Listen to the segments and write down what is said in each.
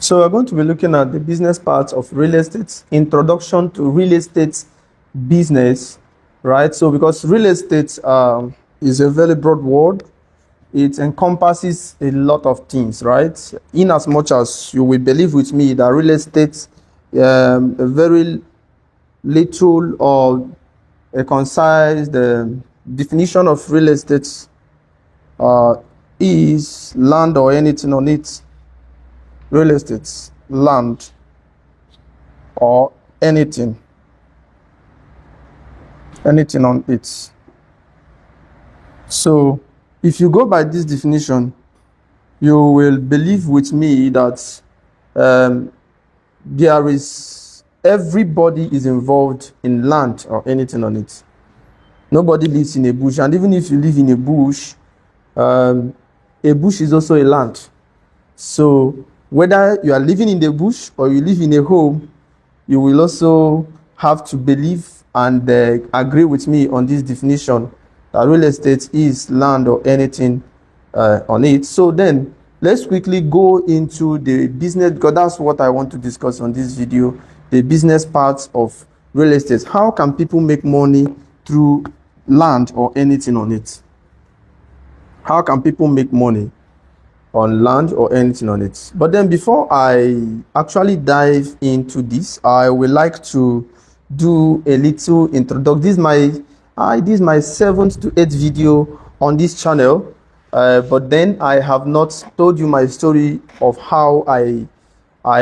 So we're going to be looking at the business part of real estate, introduction to real estate business, right? So because real estate is a very broad word, it encompasses a lot of things, right? In as much as you will believe with me that real estate, a very little or a concise definition of real estate uh, is land or anything on it. Real estate, land or anything on it. So if you go by this definition, you will believe with me that there is everybody is involved in land or anything on it. Nobody lives in a bush, and even if you live in a bush is also a land. So whether you are living in the bush or you live in a home, you will also have to believe and agree with me on this definition that real estate is land or anything on it. So then let's quickly go into the business, because that's what I want to discuss on this video, the business parts of real estate. How can people make money through land or anything on it? How can people make money on land or anything on it? But then before I actually dive into this, I would like to do a little introduction. This is my 7th to 8th video on this channel, but then I have not told you my story of how I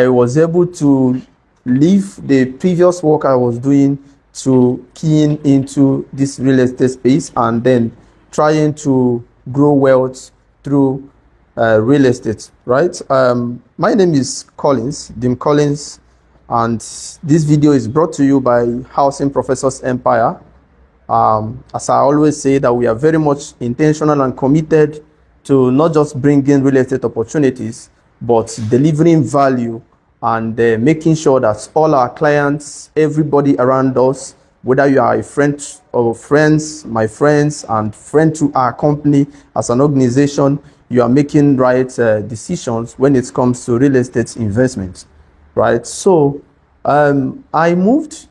was able to leave the previous work I was doing to keying into this real estate space and then trying to grow wealth through real estate, right? My name is Dim Collins, and this video is brought to you by Housing Professors Empire. As I always say, that we are very much intentional and committed to not just bringing real estate opportunities, but delivering value and making sure that all our clients, everybody around us, whether you are a friend or friends, my friends, and friend to our company as an organization, you are making right decisions when it comes to real estate investments, right? So I moved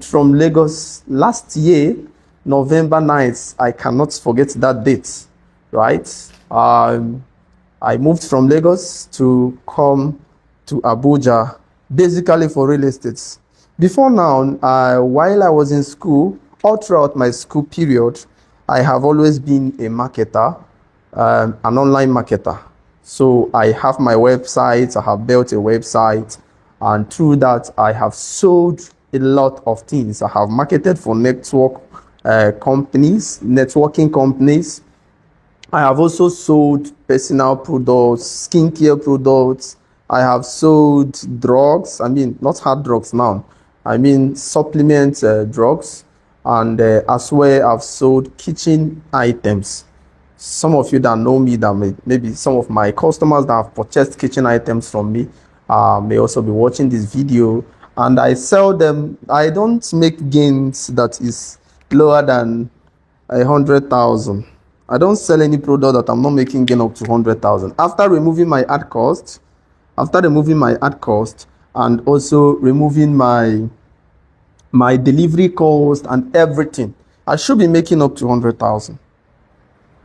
from Lagos last year, November 9th. I cannot forget that date, right? I moved from Lagos to come to Abuja, basically for real estate. Before now, while I was in school, all throughout my school period, I have always been a marketer, an online marketer. So I have my website, I have built a website, and through that, I have sold a lot of things. I have marketed for networking companies. I have also sold personal products, skincare products. I have sold drugs. I mean, not hard drugs now. I mean, supplement drugs. And as well, I've sold kitchen items. Some of you that know me, that maybe some of my customers that have purchased kitchen items from me may also be watching this video. And I sell them. I don't make gains that is lower than 100,000. I don't sell any product that I'm not making gain up to 100,000. After removing my ad cost, and also removing my delivery cost and everything, I should be making up to 100,000.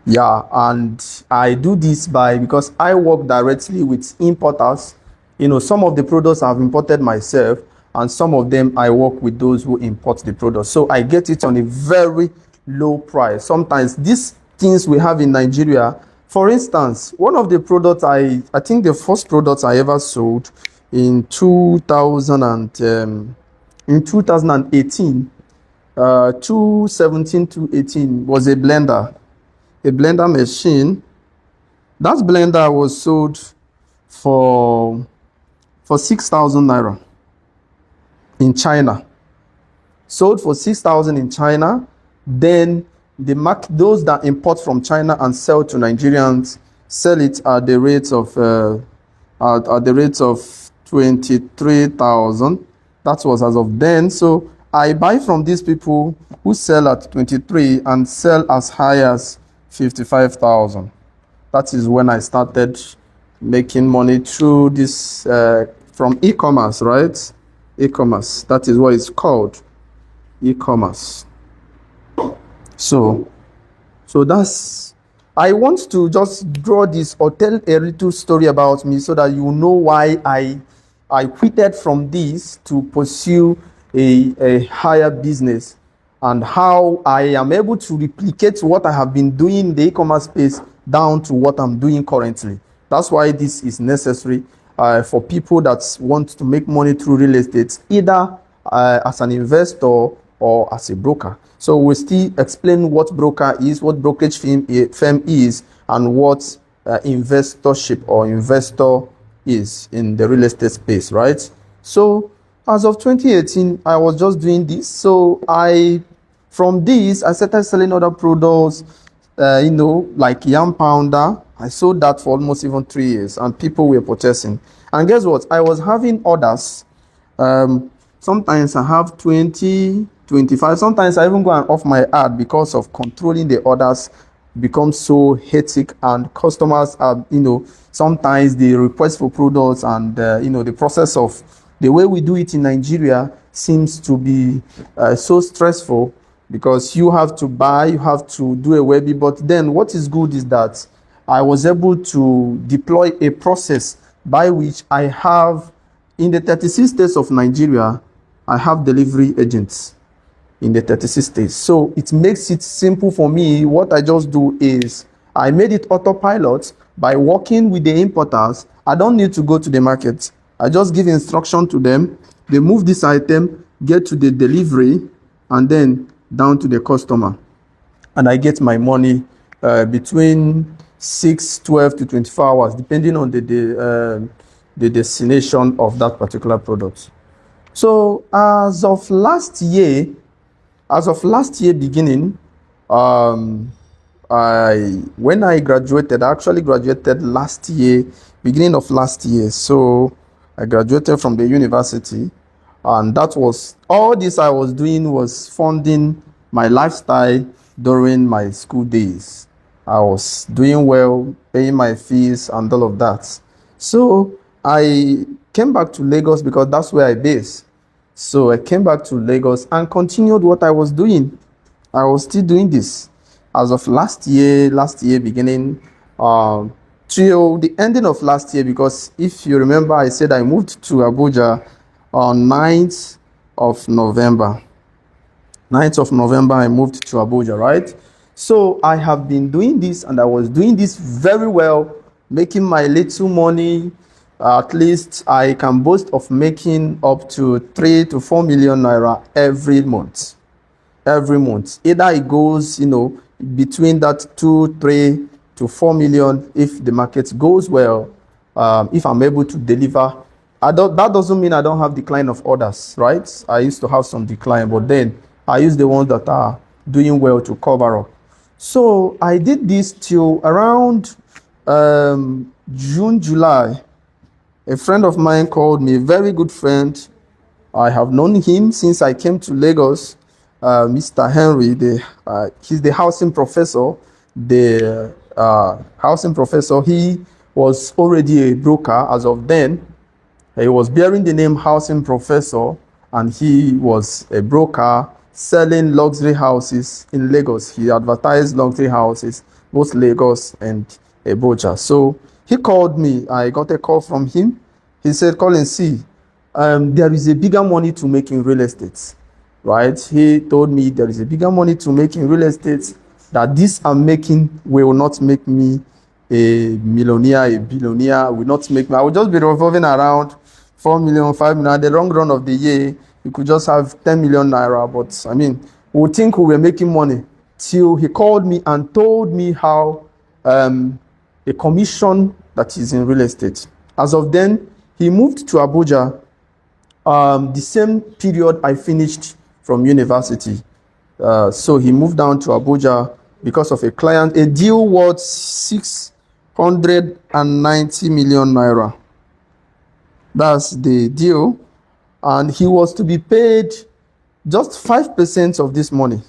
Yeah, and I do this because I work directly with importers. You know, some of the products I've imported myself, and some of them I work with those who import the products. So I get it on a very low price. Sometimes these things we have in Nigeria, for instance, one of the products I think the first product I ever sold in 2018, 2017 to 18, was a blender machine. That blender was sold for 6,000 naira in China. Sold for 6,000 in China. Then those that import from China and sell to Nigerians sell it at the rate of 23,000. That was as of then. So I buy from these people who sell at 23 and sell as high as 55,000. That is when I started making money through this from e-commerce, right? E-commerce, that is what it's called, e-commerce. So that's, I want to just draw this or tell a little story about me so that you know why I quitted from this to pursue a higher business, and how I am able to replicate what I have been doing in the e-commerce space down to what I'm doing currently. That's why this is necessary for people that want to make money through real estate, either as an investor or as a broker. So we'll still explain what broker is, what brokerage firm is, and what investorship or investor is in the real estate space, right? So as of 2018, I was just doing this. So from this, I started selling other products, like yam pounder. I sold that for almost even 3 years, and people were purchasing. And guess what? I was having orders. Sometimes I have 20, 25. Sometimes I even go and off my ad because of controlling the orders becomes so hectic, and customers are, sometimes they request for products, and the process of the way we do it in Nigeria seems to be so stressful, because you have to buy, you have to do a webby. But then what is good is that I was able to deploy a process by which I have, in the 36 states of Nigeria, I have delivery agents in the 36 states. So it makes it simple for me. What I just do is I made it autopilot by working with the importers. I don't need to go to the market. I just give instruction to them. They move this item, get to the delivery, and then down to the customer. And I get my money between 6, 12 to 24 hours, depending on the destination of that particular product. So as of last year beginning, when I graduated, I actually graduated last year, beginning of last year. So I graduated from the university, and that was all this I was doing was funding my lifestyle during my school days. I was doing well, paying my fees and all of that. So I came back to Lagos because that's where I base. So I came back to Lagos and continued what I was doing. I was still doing this as of last year beginning till the ending of last year, because if you remember, I said I moved to Abuja on 9th of November. 9th of November, I moved to Abuja, right? So I have been doing this, and I was doing this very well, making my little money. At least I can boast of making up to 3 to 4 million naira every month. Every month. Either it goes, between that 2, 3 to 4 million if the market goes well, if I'm able to deliver. That doesn't mean I don't have decline of orders, right? I used to have some decline, but then I use the ones that are doing well to cover up. So I did this till around June, July. A friend of mine called me, a very good friend. I have known him since I came to Lagos. Mr. Henry, he's the housing professor. The housing professor, he was already a broker as of then. He was bearing the name housing professor, and he was a broker selling luxury houses in Lagos. He advertised luxury houses, both Lagos and Abuja. So he called me. I got a call from him. He said, Colin, see, there is a bigger money to make in real estate, right? He told me there is a bigger money to make in real estate, that this I'm making will not make me a millionaire, a billionaire, will not make me. I will just be revolving around 4 million, 5 million. At the long run of the year, you could just have 10 million naira. But I mean, we would think we were making money, till he called me and told me how a commission that is in real estate. As of then, he moved to Abuja the same period I finished from university. So he moved down to Abuja because of a client, a deal worth 690 million naira. That's the deal. And he was to be paid just 5% of this money.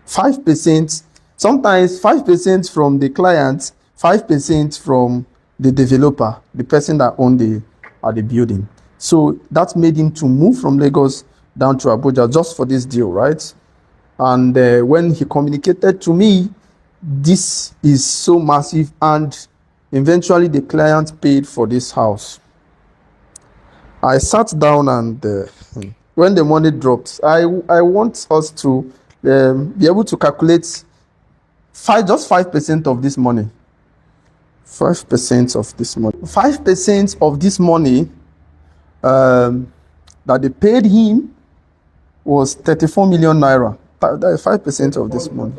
5%, sometimes 5% from the client, 5% from the developer, the person that owned the building. So that made him to move from Lagos down to Abuja just for this deal, right? And when he communicated to me, this is so massive, and eventually the client paid for this house. I sat down and when the money dropped, I want us to be able to calculate just 5% of this money. 5% of this money. 5% of this money that they paid him was 34 million naira. That is 5% of this money.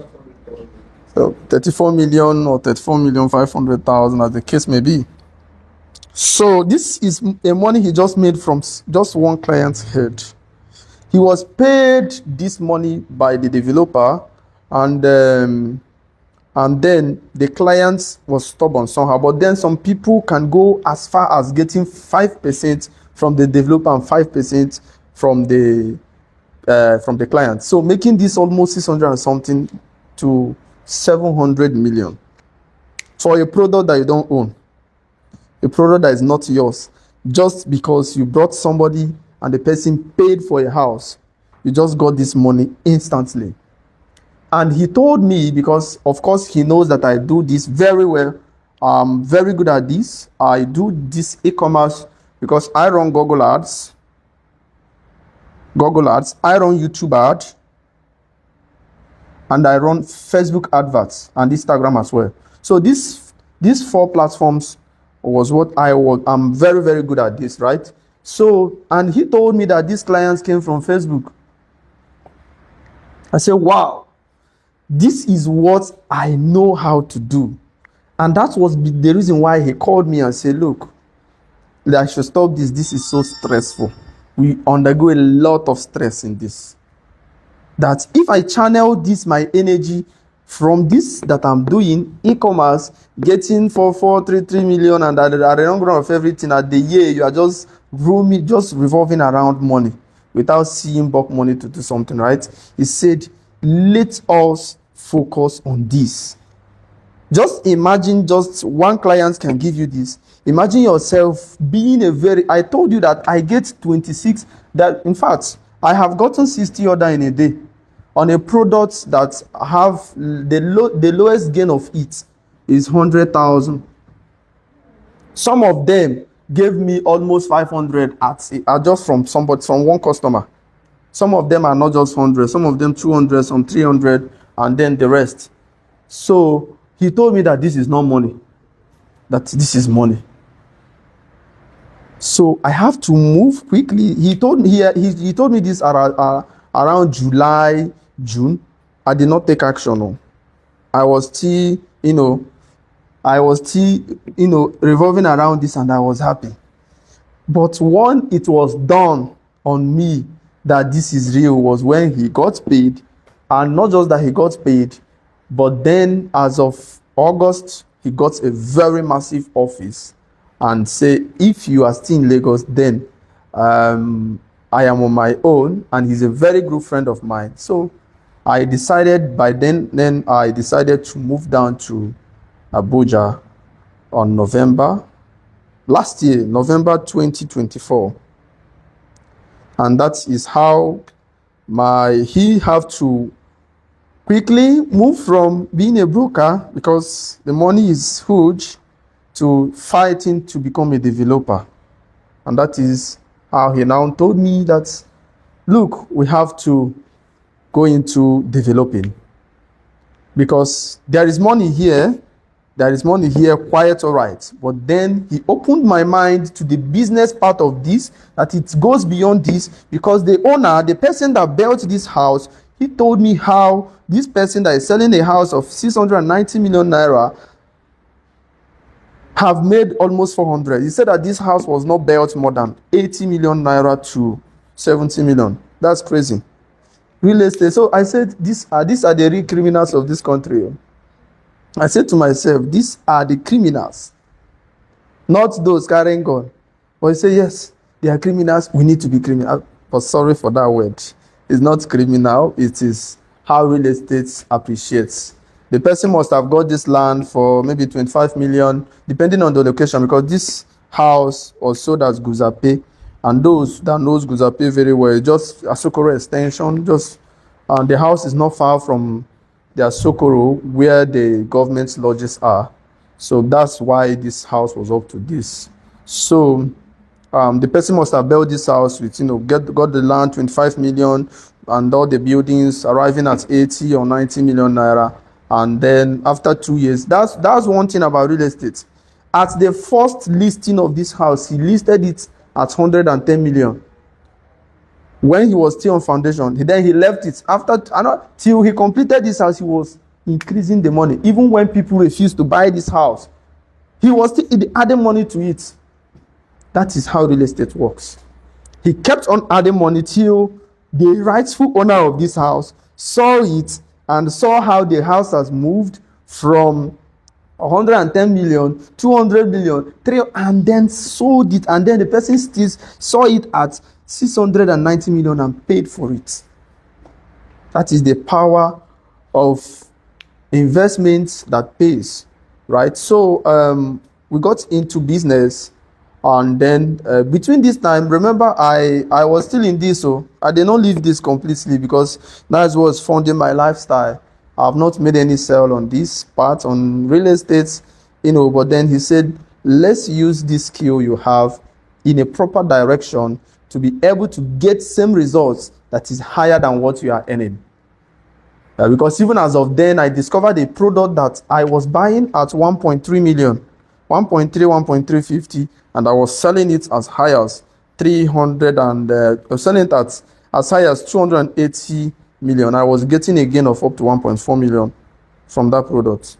So 34 million or 34 million 500,000, as the case may be. So this is a money he just made from just one client's head. He was paid this money by the developer, and then the client was stubborn somehow. But then some people can go as far as getting 5% from the developer and 5% from the client. So making this almost 600 and something to 700 million for a product that you don't own, a product that is not yours, just because you brought somebody and the person paid for a house. You just got this money instantly. And he told me, because of course he knows that I do this very well. I'm very good at this. I do this e-commerce because I run Google Ads. I run YouTube ads, and I run Facebook adverts and Instagram as well. So these 4 platforms was what I'm very, very good at this, right? So, and he told me that these clients came from Facebook. I said, wow, this is what I know how to do. And that was the reason why he called me and said, look, I should stop this. This is so stressful. We undergo a lot of stress in this. That if I channel my energy from this that I'm doing, e-commerce, getting 433 million, and at the long run of everything, at the year, you are just revolving around money without seeing bulk money to do something, right? He said, let us focus on this. Just imagine just one client can give you this. Imagine yourself being I told you that I get 26, that in fact, I have gotten 60 order in a day on a product that have the lowest gain of it is 100,000. Some of them gave me almost 500 at just from one customer. Some of them are not just 100, some of them 200, some 300, and then the rest. So he told me that this is not money, that this is money. So I have to move quickly. He told me this around July, June. I did not take action. No. I was still, revolving around this, and I was happy. But when it was done on me that this is real was when he got paid. And not just that he got paid, but then as of August, he got a very massive office and say, if you are still in Lagos, then I am on my own, and he's a very good friend of mine. So I decided then I decided to move down to Abuja on last year, November 2024. And that is how he have to quickly move from being a broker, because the money is huge, to fighting to become a developer. And that is how he now told me that, look, we have to go into developing, because there is money here, quite all right. But then he opened my mind to the business part of this, that it goes beyond this, because the person that built this house, he told me how this person that is selling a house of 690 million naira have made almost 400. He said that this house was not built more than 80 million naira to 70 million. That's crazy. Real estate. So I said, these are the real criminals of this country. I said to myself, these are the criminals, not those carrying gun. But he said, yes, they are criminals. We need to be criminal. But sorry for that word. It's not criminal. It is how real estate appreciates. The person must have got this land for maybe 25 million, depending on the location, because this house was sold as Guzape. And those that knows Guzape very well, just Asokoro extension, just the house is not far from the Asokoro where the government lodges are. So that's why this house was up to this. So the person must have built this house with, got the land, 25 million, and all the buildings arriving at 80 or 90 million naira. And then after 2 years, that's one thing about real estate. At the first listing of this house, he listed it at 110 million. When he was still on foundation, then he left it. Till he completed this house, he was increasing the money. Even when people refused to buy this house, he was still adding money to it. That is how real estate works. He kept on adding money till the rightful owner of this house saw it and saw how the house has moved from 110 million, 200 million, 300, and then sold it. And then the person still saw it at 690 million and paid for it. That is the power of investments that pays, right? So we got into business. And then between this time, remember, I was still in this, so I did not leave this completely because that was funding my lifestyle. I have not made any sale on this part, on real estate, but then he said, let's use this skill you have in a proper direction to be able to get same results that is higher than what you are earning. Because even as of then, I discovered a product that I was buying at 1.3 million, 1.350, and I was selling it as high as 300, and selling it at as high as 280 million. I was getting a gain of up to 1.4 million from that product.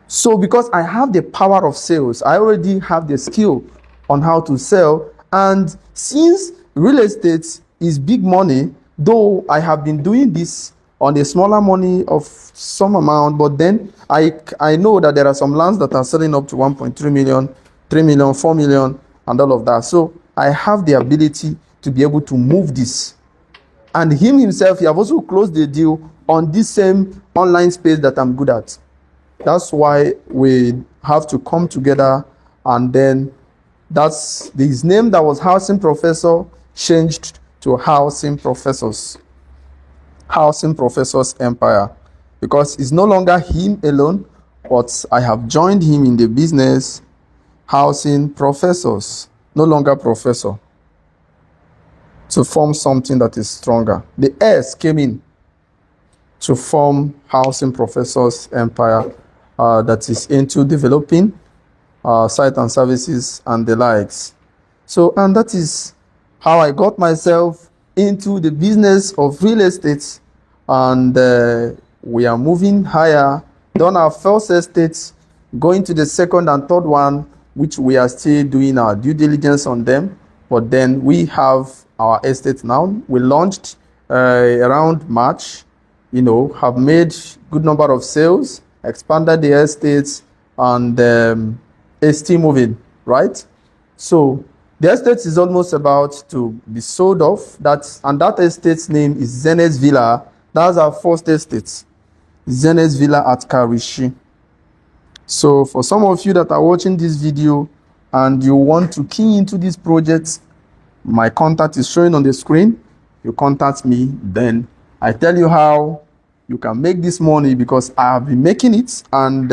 So because I have the power of sales, I already have the skill on how to sell. And since real estate is big money, though I have been doing this on a smaller money of some amount, but then I know that there are some lands that are selling up to 1.3 million, 3 million, 4 million, and all of that. So I have the ability to be able to move this. And him himself, he have also closed the deal on this same online space that I'm good at. That's why we have to come together, and then that's his name that was Housing Professor changed to Housing Professors. Housing Professors Empire, because it's no longer him alone, but I have joined him in the business. Housing Professors, no longer professor, to form something that is stronger. The S came in to form Housing Professors Empire, that is into developing site and services and the likes. So, and that is how I got myself into the business of real estate, and we are moving higher. Done our first estate, going to the second and third one, which we are still doing our due diligence on them. But then we have our estate now. We launched around March, have made good number of sales, expanded the estates, and it's still moving, right? So the estate is almost about to be sold off. That estate's name is Zenith Villa. That's our first estate, Zenith Villa at Karishi. So for some of you that are watching this video and you want to key into this project, my contact is showing on the screen. You contact me, then I tell you how you can make this money, because I have been making it, and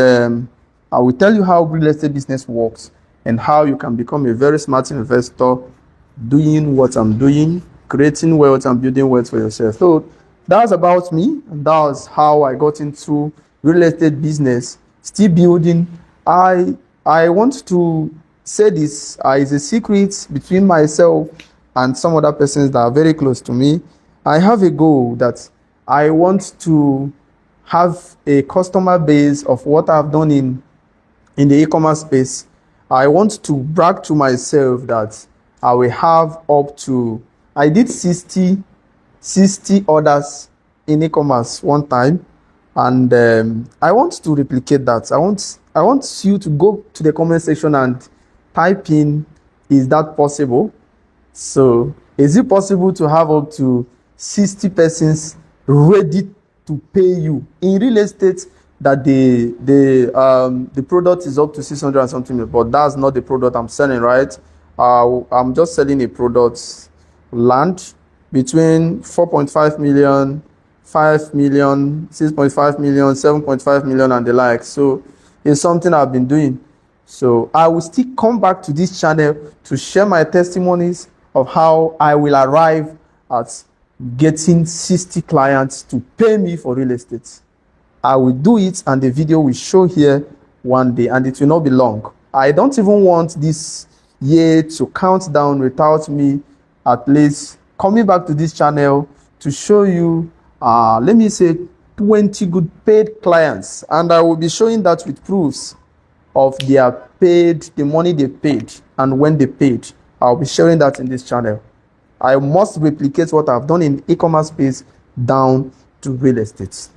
I will tell you how real estate business works and how you can become a very smart investor doing what I'm doing, creating wealth and building wealth for yourself. So that's about me, and that's how I got into real estate business, still building. I want to say this is a secret between myself and some other persons that are very close to me. I have a goal that I want to have a customer base of what I've done in the e-commerce space. I want to brag to myself that I will have up to, I did 60 orders in e-commerce one time, and I want to replicate that. I want you to go to the comment section and type in, is that possible? So is it possible to have up to 60 persons ready to pay you? In real estate, that the product is up to 600 and something, but that's not the product I'm selling, right? I'm just selling a product, land between 4.5 million, 5 million, 6.5 million, 7.5 million, and the like. So it's something I've been doing. So I will still come back to this channel to share my testimonies of how I will arrive at getting 60 clients to pay me for real estate. I will do it, and the video will show here one day, and it will not be long. I don't even want this year to count down without me at least coming back to this channel to show you, let me say, 20 good paid clients, and I will be showing that with proofs of their paid, the money they paid, and when they paid. I'll be sharing that in this channel. I must replicate what I've done in e-commerce space down to real estate.